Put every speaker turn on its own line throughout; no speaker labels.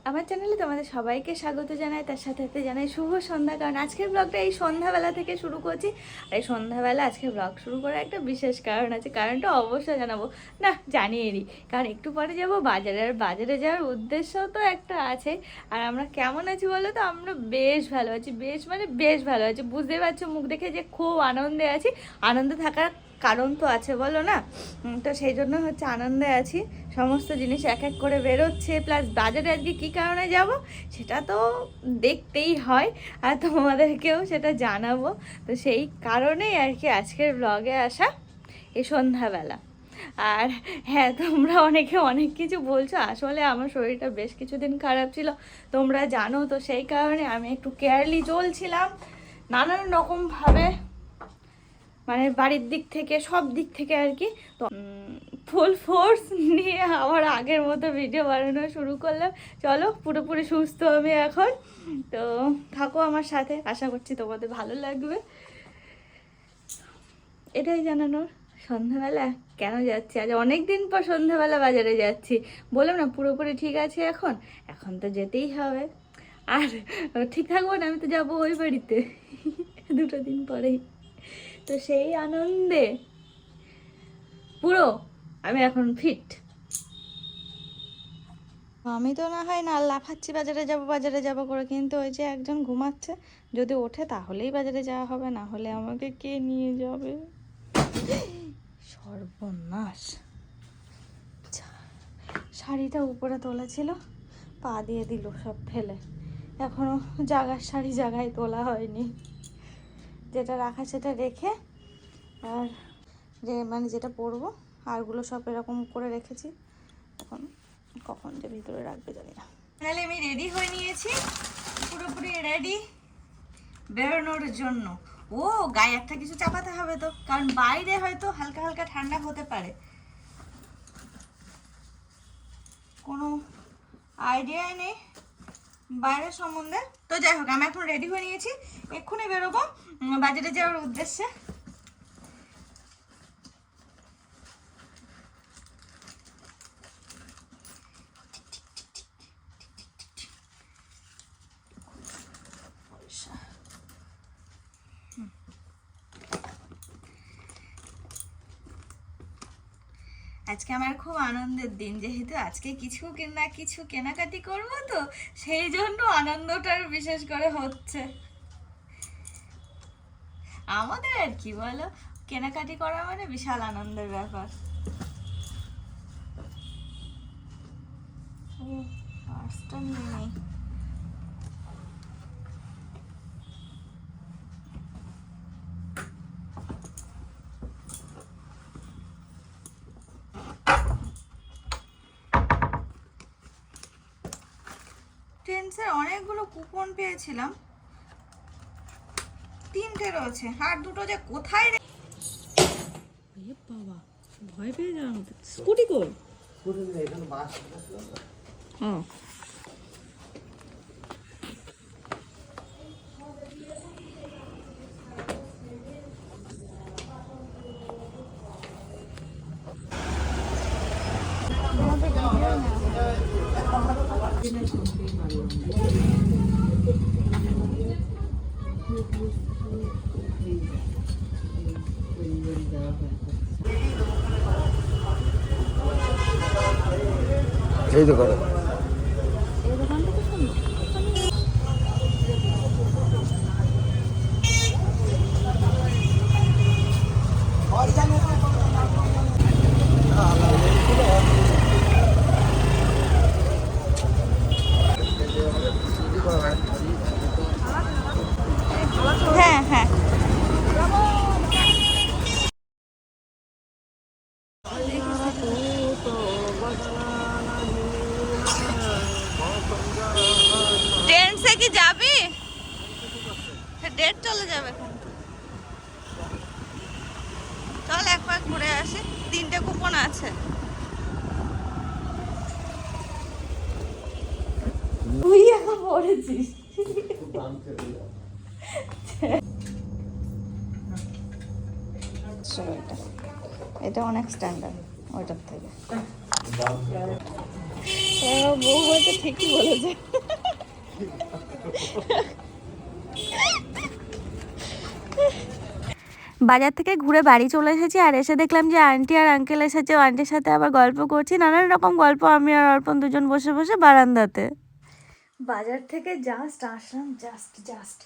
আমার চ্যানেলে তোমাদের সবাইকে স্বাগত জানাই, তার সাথে সাথে জানাই শুভ সন্ধ্যা। কারণ আজকের ব্লগটা এই সন্ধ্যাবেলা থেকে শুরু করছি। আর এই সন্ধ্যাবেলা আজকে ব্লগ শুরু করার একটা বিশেষ কারণ আছে। কারণটা অবশ্যই জানাবো না, জানিয়েরই। কারণ একটু পরে যাব বাজারে, আর বাজারে যাওয়ার উদ্দেশ্য তো একটা আছে। আর আমরা কেমন আছি বলো তো? আমরা বেশ ভালো আছি, বেশ ভালো আছি। বুঝতে পারছো মুখ দেখে যে খুব আনন্দে আছি। আনন্দে থাকার কারণ তো আছে বলো না? তো সেই জন্য হচ্ছে আনন্দে আছি। সমস্ত জিনিস এক এক করে বেরোচ্ছে, প্লাস বাজারে আজকে কী কারণে যাব সেটা তো দেখতেই হয়, আর তোমাদেরকেও সেটা জানাবো। তো সেই কারণেই আর কি আজকের ব্লগে আসা এই সন্ধ্যাবেলা। আর হ্যাঁ, তোমরা অনেকে অনেক কিছু বলছো, আসলে আমার শরীরটা বেশ কিছুদিন খারাপ ছিল, তোমরা জানো। তো সেই কারণে আমি একটু কেয়ারলি চলছিলাম নানান রকমভাবে, মানে বাড়ির দিক থেকে, সব দিক থেকে আর কি। তো ফুল ফোর্স নিয়ে আবার আগের মতো ভিডিও বানানো শুরু করলাম। চলো, পুরোপুরি সুস্থ আমি এখন। তো থাকো আমার সাথে, আশা করছি তোমাদের ভালো লাগবে। এটাই জানানোর সন্ধ্যাবেলা কেন যাচ্ছি। আজ অনেক দিন পর সন্ধ্যাবেলা বাজারে যাচ্ছি। বললাম না পুরোপুরি ঠিক আছে এখন, এখন তো যেতেই হবে। আর ঠিক থাকবো না, আমি তো যাবো ওই বাড়িতে 2 দিন পরেই। তো সেই আনন্দে পুরো আমি এখন ফিট। আমি তো না হয় না লাফাচ্ছি বাজারে যাব করে, কিন্তু ওই যে একজন ঘুমাচ্ছে, যদি ওঠে তাহলেই বাজারে যাওয়া হবে, না হলে আমাকে কে নিয়ে যাবে? সর্বনাশ! শাড়িটা উপরে তোলা ছিল, পা দিয়ে দিল সব ফেলে। এখনো শাড়ি জায়গায় তোলা হয়নি। যেটা রাখা সেটা রেখে, আর যেটা পরবো আরগুলো সব এরকম করে রেখেছি। এখন কখন যে ভিতরে রাখবে জানি না। তাহলে আমি রেডি হয়ে নিয়েছি, পুরোপুরি রেডি বেরোনোর জন্য। ও গায়ে একটা কিছু চাপাতে হবে তো, কারণ বাইরে হয়তো হালকা হালকা ঠান্ডা হতে পারে, কোনো আইডিয়াই নেই বাইরের সম্বন্ধে। তো যাই হোক, আমি এখন রেডি হয়ে নিয়েছি, এক্ষুনি বেরোবো বাজারে যাওয়ার উদ্দেশ্যে। আজকে আমার খুব আনন্দের দিন, যেহেতু আজকে কিছু কেনাকাটি করবো, তো সেই জন্য আনন্দটার বিশেষ করে হচ্ছে আমাদের। আর কি বলো, কেনাকাটি করা মানে বিশাল আনন্দের ব্যাপার। ও পার্সটা নিয়ে নেই। ট্রেন্ডসের অনেকগুলো কুপন পেয়েছিলাম, 3টে রয়েছে, আর 2টো যে কোথায় বাবা ভয় পেয়ে যাওয়ার মতো। স্কুটি কই? হ্যাঁ,
এই তো করে
হ্যাঁ হ্যাঁ। ট্রেন্ডসে কি যাবি? ডেট চলে যাবে, চল একবার ঘুরে আসি। 3টে কুপন আছে। তুই এখন পড়েছিস? এটা অনেক স্ট্যান্ডার্ড ওইটার থেকে। বউ বলতে ঠিকই বলেছে। বাজার থেকে ঘুরে বাড়ি চলে এসেছি, আর এসে দেখলাম যে আন্টি আর আঙ্কেল এসেছে। আন্টির সাথে আবার গল্প করছি, নানান রকম গল্প। আমি আর অর্পণ দুজন বসে বসে বারান্দাতে। বাজার থেকে জাস্ট আসলাম, জাস্ট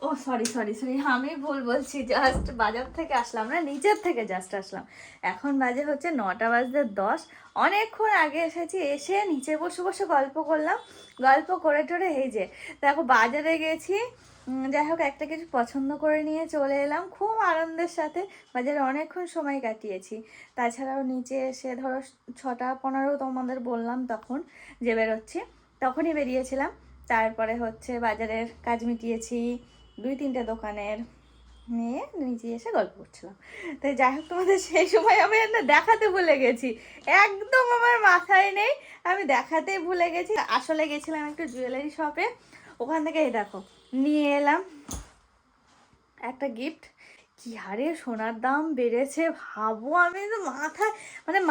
ও সরি সরি সরি আমি ভুল বলছি, জাস্ট বাজার থেকে আসলাম না, নিচের থেকে জাস্ট আসলাম। এখন বাজে হচ্ছে 9:10। অনেকক্ষণ আগে এসেছি, এসে নিচে বসে বসে গল্প করলাম। গল্প করে টোরে এই যে দেখো বাজারে গেছি। যাই হোক একটা কিছু পছন্দ করে নিয়ে চলে এলাম খুব আনন্দের সাথে। বাজারে অনেকক্ষণ সময় কাটিয়েছি। তাছাড়াও নিচে এসে ধরো 6:15 তোমাদের বললাম তখন যে বেরোচ্ছি, তখনই বেরিয়েছিলাম। তারপরে হচ্ছে বাজারের কাজ মিটিয়েছি, 2-3টে দোকানের নিয়ে নিচে এসে গল্প করছিলাম। তো যাই হোক তোমাদের সেই সময় আমি না দেখাতে ভুলে গেছি, একদম আমার মাথায় নেই, আমি দেখাতেই ভুলে গেছি। আসলে গেছিলাম একটু জুয়েলারি শপে, ওখান থেকে এই দেখো নিয়ে এলাম একটা গিফট। কি হারে সোনার দাম বেড়েছে ভাবো, আমি তো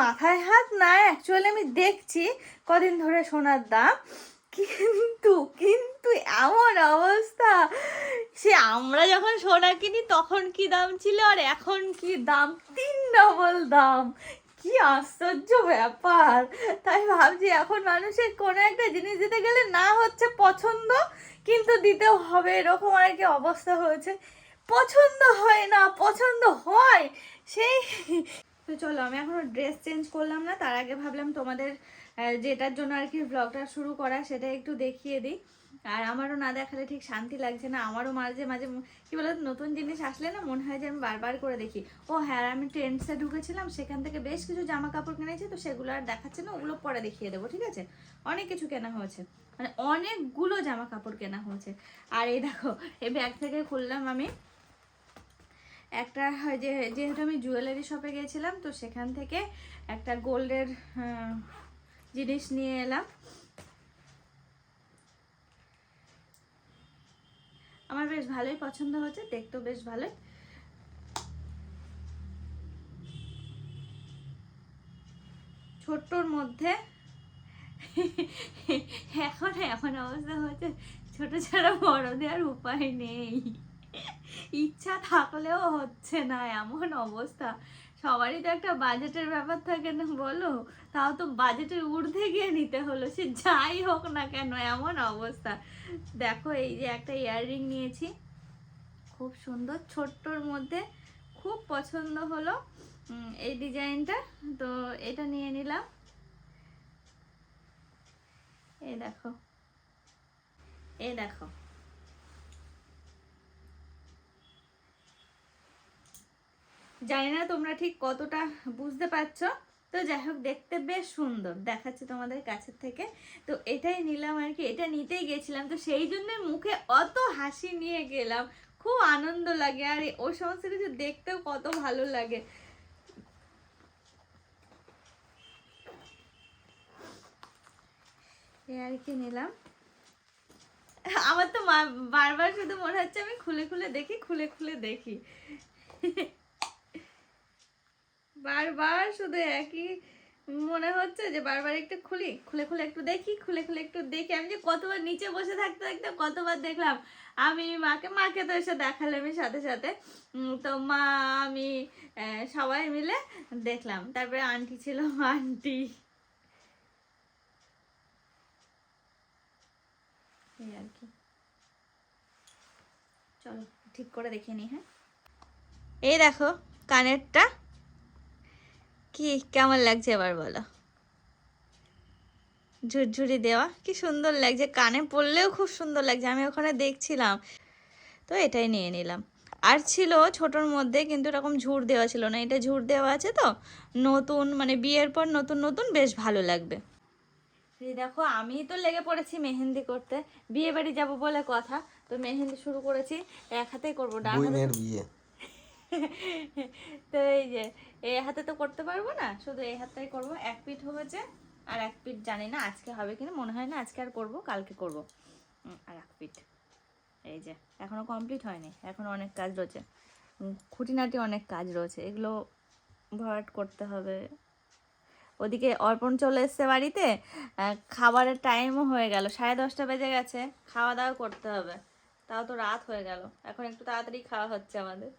মাথায় হাত না, অ্যাকচুয়ালি আমি দেখছি কদিন ধরে সোনার দাম, কিন্তু কিন্তু এমন অবস্থা, সে আমরা যখন সোনা কিনি তখন কি দাম ছিল আর এখন কি দাম, 3 ডবল দাম। কি আশ্চর্য ব্যাপার। তাই ভাবছি এখন মানুষের কোনো একটা জিনিস দিতে গেলে না হচ্ছে পছন্দ, কিন্তু দিতেও হবে, এরকম আর কি অবস্থা হয়েছে। পছন্দ হয় না, পছন্দ হয় সেই। তো চলো আমি এখনো ড্রেস চেঞ্জ করলাম না, তার আগে ভাবলাম তোমাদের যেটার জন্য আর কি ব্লগটা শুরু করা সেটা একটু দেখিয়ে দিই। আর আমারও না দেখালে ঠিক শান্তি লাগছে না, আমারও মাঝে মাঝে কি বলো নতুন জিনিস আসলে না মনে হয় যে আমি বারবার করে দেখি। ও হ্যাঁ, আমি ট্রেন্ডসে ঢুকেছিলাম, সেখান থেকে বেশ কিছু জামা কাপড় কিনেছি, তো সেগুলো আর দেখাচ্ছে না, ওগুলো পরে দেখিয়ে দেবো, ঠিক আছে। অনেক কিছু কেনা হয়েছে, মানে অনেকগুলো জামা কাপড় কেনা হয়েছে। আর এই দেখো এই ব্যাগ থেকে খুললাম আমি একটা, যেহেতু আমি জুয়েলারি শপে গেছিলাম তো সেখান থেকে একটা গোল্ডের জিনিস নিয়ে এলাম। আমার বেশ ভালোই পছন্দ হচ্ছে, দেখতেও বেশ ভালোই। ছোট্টর মধ্যে এখন অবস্থা হচ্ছে ছোট ছাড়া বড় দেওয়ার উপায় নেই, ইচ্ছা থাকলেও হচ্ছে না, এমন অবস্থা। সবারই তো একটা বাজেটের ব্যাপার থাকে না বলো, তাও তো বাজেটের ঊর্ধ্বে গিয়ে নিতে হলো, সে যাই হোক না কেন, এমন অবস্থা। দেখো এই যে একটা ইয়াররিং নিয়েছি, খুব সুন্দর, ছোট্টর মধ্যে, খুব পছন্দ হলো এই ডিজাইনটা, তো এটা নিয়ে নিলাম। এই দেখো, এই দেখো, জানি না তোমরা ঠিক কতটা বুঝতে পারছো, তো যাই হোক দেখতে বেশ সুন্দর দেখাচ্ছে তোমাদের কাছের থেকে। তো এটাই নিলাম আর কি, এটা নিতেই গেছিলাম, তো সেই জন্য মুখে অত হাসি নিয়ে গেলাম, খুব আনন্দ লাগে, আর ওই সমস্ত কিছু দেখতেও কত ভালো লাগে। এই আর কি নিলাম। আমার তো বারবার শুধু মনে হচ্ছে আমি খুলে খুলে দেখি, খুলে খুলে দেখি, বারবার শুধু একই মনে হচ্ছে যে বারবার একটু খুলি, খুলে খুলে একটু দেখি, খুলে খুলে একটু দেখি। আমি যে কতবার নিচে বসে থাকতে থাকতে কতবার দেখলাম। আমি মাকে তো এসে দেখালাম আমি সাথে সাথে, তো মা আমি সবাই মিলে দেখলাম, তারপরে আন্টি ছিল, আন্টি, এই আর কি। চলো ঠিক করে দেখে নি। হ্যাঁ এই দেখো কানেরটা, কি কেমন লাগছে এবার বলো, ঝুরঝুরি দেওয়া, কি সুন্দর লাগছে, কানে পরলেও খুব সুন্দর লাগছে, আমি ওখানে দেখছিলাম, তো এটাই নিয়ে নিলাম। আর ছিল ছোটোর মধ্যে, কিন্তু এরকম ঝুর দেওয়া ছিল না, এটা ঝুর দেওয়া আছে, তো নতুন মানে বিয়ের পর নতুন নতুন বেশ ভালো লাগবে। এই দেখো আমি তো লেগে পড়েছি মেহেন্দি করতে, বিয়ে বাড়ি যাবো বলে কথা, তো মেহেন্দি শুরু করেছি, এক হাতেই করবো, ডান হাতে বিয়ে। তো এই যে এই হাতে তো করতে পারবো না, শুধু এই হাতটাই করবো। এক পিঠ হয়েছে, আর এক পিঠ জানি না আজকে হবে কিনা, মনে হয় না আজকে আর করবো, কালকে করবো। আর এক পিঠ এই যে এখনো কমপ্লিট হয়নি, এখনো অনেক কাজ রয়েছে, খুঁটিনাটি অনেক কাজ রয়েছে, এগুলো ভরাট করতে হবে, ওদিকে অর্পণ চলে এসছে বাড়িতে, খাবারের টাইমও হয়ে গেল, 10:30 বেজে গেছে, খাওয়া দাওয়া করতে হবে। তাও তো রাত হয়ে গেল, এখন একটু তাড়াতাড়ি খাওয়া হচ্ছে আমাদের।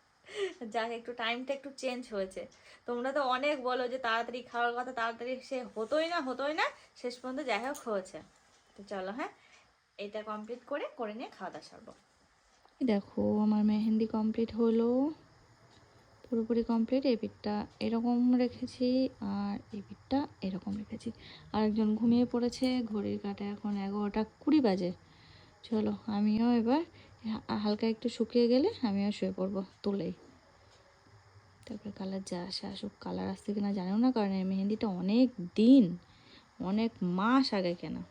যাক, একটু টাইমটা একটু চেঞ্জ হয়েছে। তোমরা তো অনেক বলো যে তাড়াতাড়ি খাওয়ার কথা, তাড়াতাড়ি সে হতোই না, শেষ পর্যন্ত যাই হোক হয়েছে। তো চলো, হ্যাঁ, এটা কমপ্লিট করে নিয়ে খাওয়া দাওয়া সারবো। দেখো আমার মেহেন্দি কমপ্লিট হলো, পুরোপুরি কমপ্লিট। এই পিঠটা এরকম রেখেছি আর এই পিঠটা এরকম রেখেছি। আরেকজন ঘুমিয়ে পড়েছে, ঘড়ির কাঁটা এখন 11:20 বাজে। চলো আমিও এবার হালকা একটু শুকিয়ে গেলে আমিও শুয়ে পড়বো তুলেই। তারপরে কালার যা আসে আসুক, কালার আসছে কিনা জানিও না, কারণ এই মেহেন্দিটা অনেক দিন, অনেক মাস আগে কেনা।